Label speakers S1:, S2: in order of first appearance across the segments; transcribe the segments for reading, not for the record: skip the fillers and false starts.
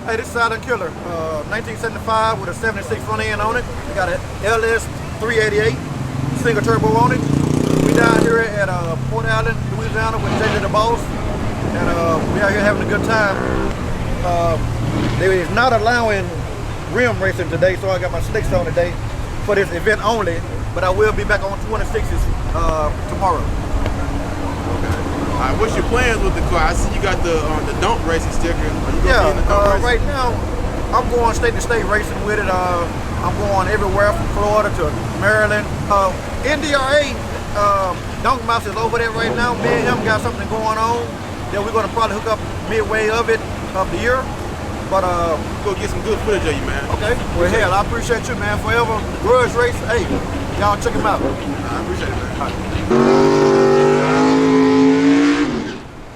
S1: Hey, this is Silent Killer, 1975 with a 76 front end on it. We got an LS 388 single turbo on it. We down here at Port Allen, Louisiana with JJ the Boss, and we out here having a good time. They is not allowing rim racing today, so I got my slicks on today for this event only, but I will be back on 206s tomorrow.
S2: Alright, what's your plans with the car? I see you got the Don't Racing sticker.
S1: Right now I'm going state to state racing with it. I'm going everywhere from Florida to Maryland. NDRA, Dunk Mouse is over there right now. Me and him got something going on that we're gonna probably hook up midway of the year. But
S2: go get some good footage of you, man.
S1: Okay. Well, hell, I appreciate you, man. Forever Grudge Race. Hey, y'all check him out.
S2: I appreciate it, man.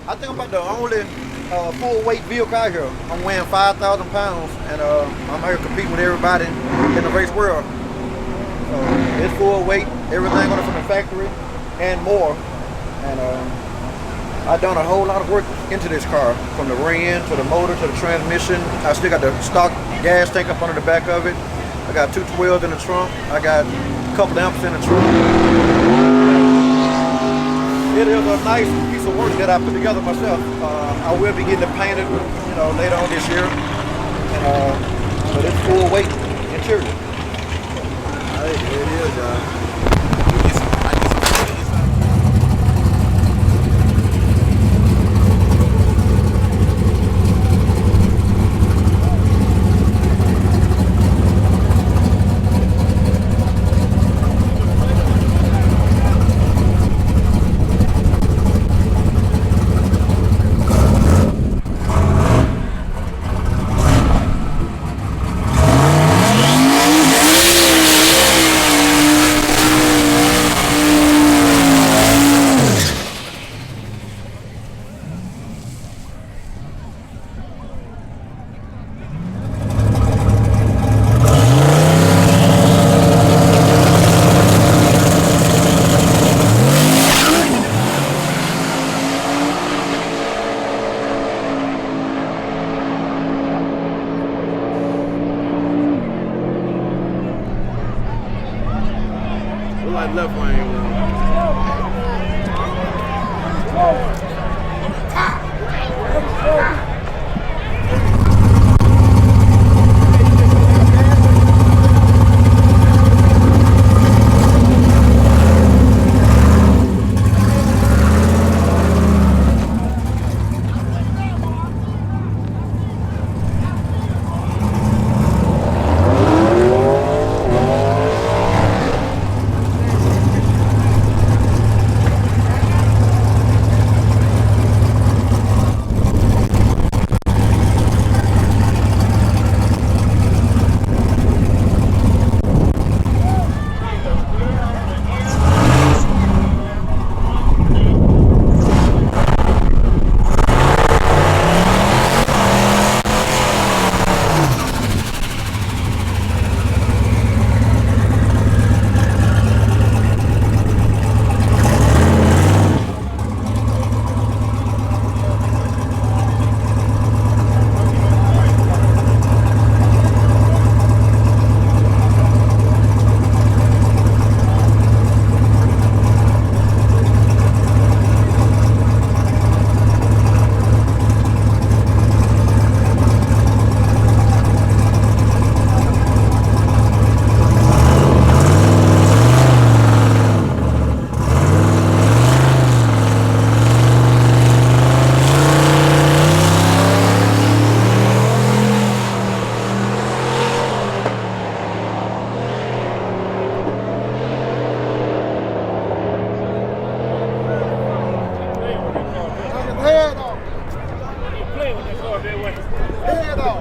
S1: I think I'm about the only full weight vehicle out here. I'm weighing 5,000 pounds, and I'm here competing with everybody in the race world. It's full weight, everything on it from the factory and more. And I've done a whole lot of work into this car, from the rear end to the motor to the transmission. I still got the stock gas tank up under the back of it. I got 2 12s in the trunk. I got a couple amps in the trunk. It is a nice piece of work that I put together myself. I will be getting it painted, later on this year. And, but it's full weight interior.
S2: It is,